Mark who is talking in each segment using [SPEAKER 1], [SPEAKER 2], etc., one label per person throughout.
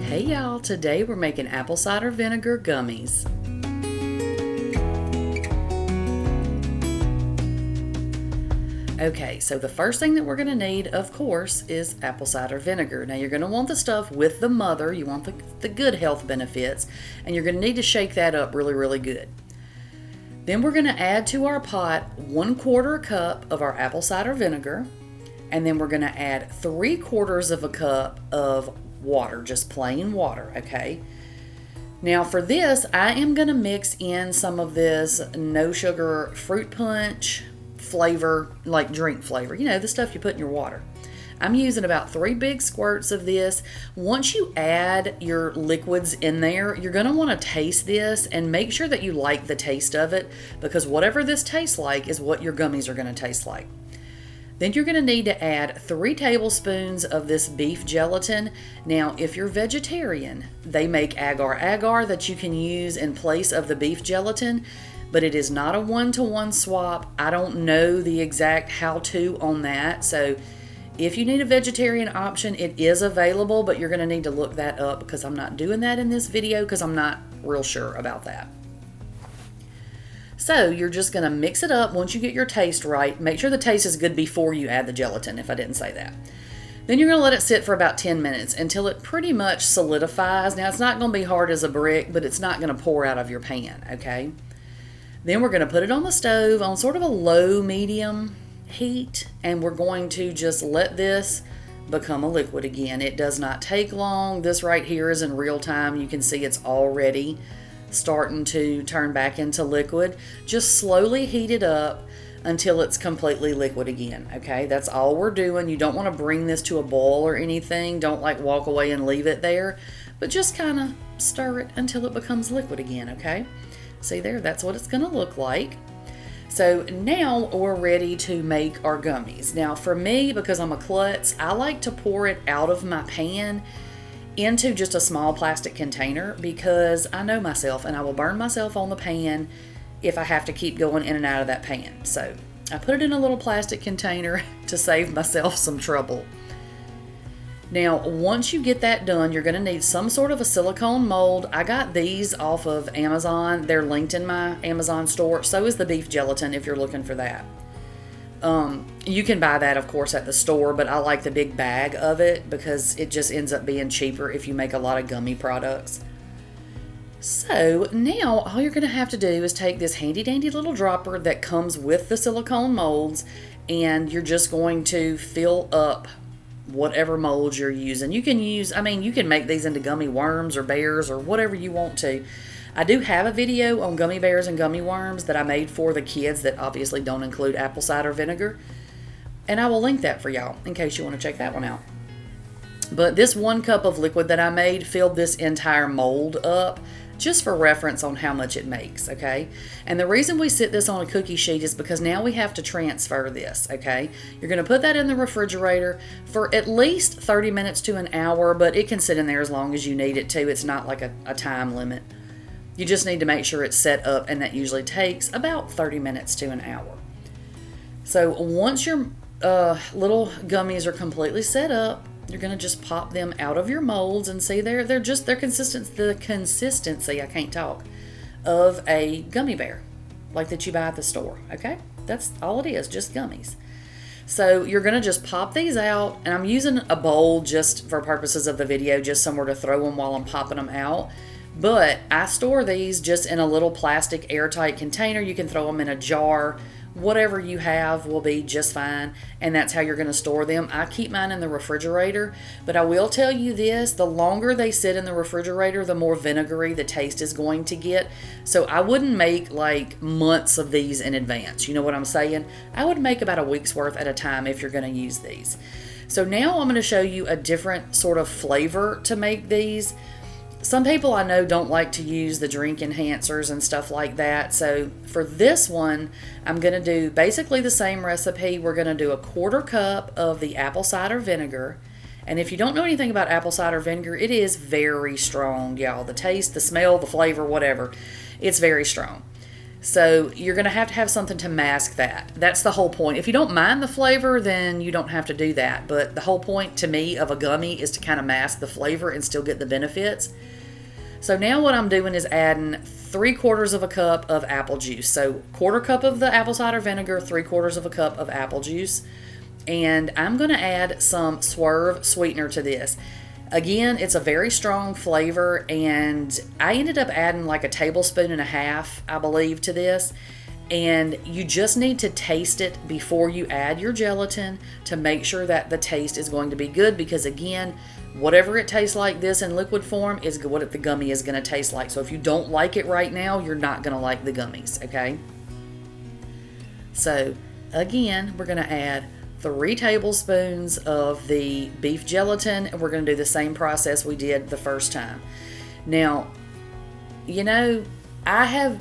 [SPEAKER 1] Hey y'all, today we're making apple cider vinegar gummies. Okay, so the first thing that we're going to need, of course, is apple cider vinegar. Now you're going to want the stuff with the mother, you want the good health benefits, and you're going to need to shake that up really, really good. Then we're going to add to our pot 1/4 cup of our apple cider vinegar, and then we're going to add 3/4 of a cup of water, just plain water, okay? Now for this, I am going to mix in some of this no sugar fruit punch flavor, like drink flavor, you know, the stuff you put in your water. I'm using about 3 big squirts of this. Once you add your liquids in there, you're going to want to taste this and make sure that you like the taste of it, because whatever this tastes like is what your gummies are going to taste like. Then you're going to need to add 3 tablespoons of this beef gelatin. Now, if you're vegetarian, they make agar-agar that you can use in place of the beef gelatin, but it is not a one-to-one swap. I don't know the exact how-to on that, so if you need a vegetarian option, it is available, but you're going to need to look that up because I'm not doing that in this video because I'm not real sure about that. So you're just going to mix it up once you get your taste right. Make sure the taste is good before you add the gelatin, if I didn't say that. Then you're going to let it sit for about 10 minutes until it pretty much solidifies. Now it's not going to be hard as a brick, but it's not going to pour out of your pan, okay? Then we're going to put it on the stove on sort of a low-medium heat, and we're going to just let this become a liquid again. It does not take long. This right here is in real time. You can see it's already starting to turn back into liquid. Just slowly heat it up until it's completely liquid again, okay? That's all we're doing. You don't want to bring this to a boil or anything. Don't like walk away and leave it there, but just kind of stir it until it becomes liquid again, okay? See there, that's what it's going to look like. So now we're ready to make our gummies. Now for me, because I'm a klutz, I like to pour it out of my pan into just a small plastic container because I know myself and I will burn myself on the pan if I have to keep going in and out of that pan. So I put it in a little plastic container to save myself some trouble. Now, once you get that done, you're going to need some sort of a silicone mold. I got these off of Amazon. They're linked in my Amazon store. So is the beef gelatin if you're looking for that. You can buy that, of course, at the store, but I like the big bag of it because it just ends up being cheaper if you make a lot of gummy products. So now all you're going to have to do is take this handy dandy little dropper that comes with the silicone molds, and you're just going to fill up whatever molds you're using. You can use, you can make these into gummy worms or bears or whatever you want to. I do have a video on gummy bears and gummy worms that I made for the kids that obviously don't include apple cider vinegar, and I will link that for y'all in case you want to check that one out. But this 1 cup of liquid that I made filled this entire mold up, just for reference on how much it makes, okay? And the reason we sit this on a cookie sheet is because now we have to transfer this, okay? You're going to put that in the refrigerator for at least 30 minutes to an hour, but it can sit in there as long as you need it to. It's not like a time limit. You just need to make sure it's set up, and that usually takes about 30 minutes to an hour. So once your little gummies are completely set up, you're going to just pop them out of your molds, and see they're the consistency, I can't talk, of a gummy bear like that you buy at the store, okay? That's all it is, just gummies. So you're going to just pop these out, and I'm using a bowl just for purposes of the video, just somewhere to throw them while I'm popping them out. But I store these just in a little plastic airtight container. You can throw them in a jar. Whatever you have will be just fine, and that's how you're going to store them. I keep mine in the refrigerator, but I will tell you this, the longer they sit in the refrigerator, the more vinegary the taste is going to get. So I wouldn't make like months of these in advance. You know what I'm saying? I would make about a week's worth at a time if you're going to use these. So now I'm going to show you a different sort of flavor to make these. Some people I know don't like to use the drink enhancers and stuff like that. So for this one, I'm going to do basically the same recipe. We're going to do a 1/4 cup of the apple cider vinegar. And if you don't know anything about apple cider vinegar, it is very strong, y'all. The taste, the smell, the flavor, whatever. It's very strong. So you're going to have something to mask that. That's the whole point. If you don't mind the flavor, then you don't have to do that. But the whole point to me of a gummy is to kind of mask the flavor and still get the benefits. So now what I'm doing is adding 3/4 of a cup of apple juice. So 1/4 cup of the apple cider vinegar, 3/4 of a cup of apple juice. And I'm going to add some Swerve sweetener to this. Again, it's a very strong flavor, and I ended up adding like a tablespoon and a half, I believe, to this. And you just need to taste it before you add your gelatin to make sure that the taste is going to be good, because again, whatever it tastes like this in liquid form is what the gummy is going to taste like. So if you don't like it right now, you're not going to like the gummies, okay? So again, we're going to add 3 tablespoons of the beef gelatin, and we're going to do the same process we did the first time. Now, you know, I've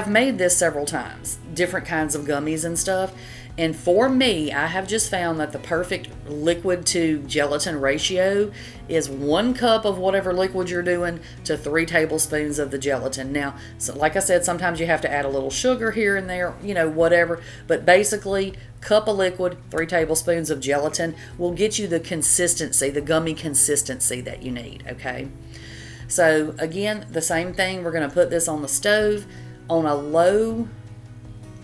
[SPEAKER 1] made this several times, different kinds of gummies and stuff. And for me, I have just found that the perfect liquid to gelatin ratio is 1 cup of whatever liquid you're doing to 3 tablespoons of the gelatin. Now, so like I said, sometimes you have to add a little sugar here and there, you know, whatever. But basically, cup of liquid, 3 tablespoons of gelatin will get you the consistency, the gummy consistency that you need, okay? So again, the same thing. We're going to put this on the stove on a low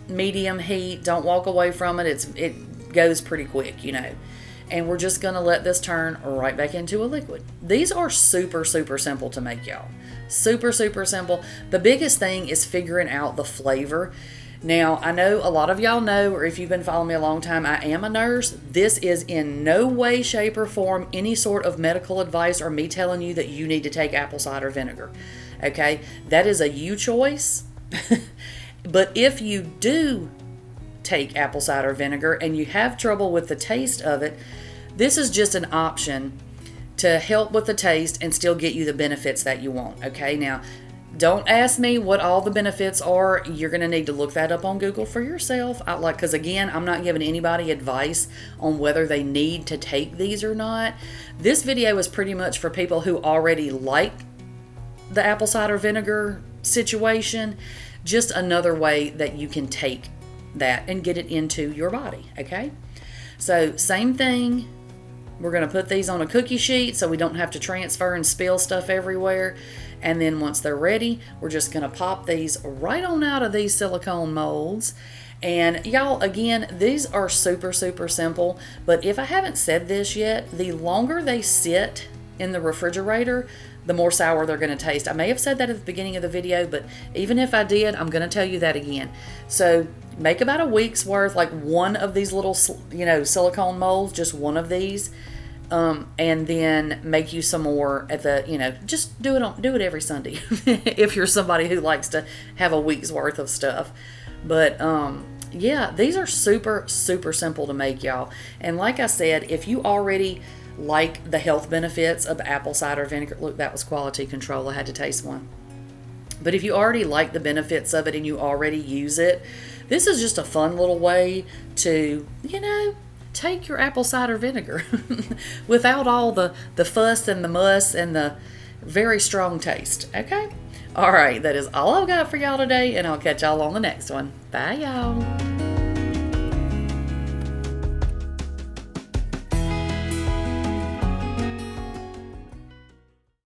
[SPEAKER 1] medium heat. Don't walk away from it. It goes pretty quick, you know. And we're just going to let this turn right back into a liquid. These are super simple to make, y'all. Super simple. The biggest thing is figuring out the flavor. Now, I know a lot of y'all know, or if you've been following me a long time, I am a nurse. This is in no way, shape, or form any sort of medical advice or me telling you that you need to take apple cider vinegar. Okay? That is a you choice. But if you do take apple cider vinegar and you have trouble with the taste of it, this is just an option to help with the taste and still get you the benefits that you want. Okay? Now, don't ask me what all the benefits are. You're going to need to look that up on Google for yourself. Because again, I'm not giving anybody advice on whether they need to take these or not. This video is pretty much for people who already like the apple cider vinegar situation. Just another way that you can take that and get it into your body, okay? So same thing. We're going to put these on a cookie sheet so we don't have to transfer and spill stuff everywhere. And then once they're ready, we're just going to pop these right on out of these silicone molds. And y'all, again, these are super simple. But if I haven't said this yet, the longer they sit in the refrigerator, the more sour they're going to taste. I may have said that at the beginning of the video, but even if I did, I'm going to tell you that again. So make about a week's worth, like one of these little, you know, silicone molds, just one of these. And then make you some more at the, you know, just do it every Sunday if you're somebody who likes to have a week's worth of stuff. But yeah, these are super simple to make, y'all. And like I said, if you already like the health benefits of apple cider vinegar, look, that was quality control. I had to taste one. But if you already like the benefits of it and you already use it, this is just a fun little way to, you know, take your apple cider vinegar without all the fuss and the muss and the very strong taste. Okay? All right, that is all I've got for y'all today, and I'll catch y'all on the next one. Bye, y'all.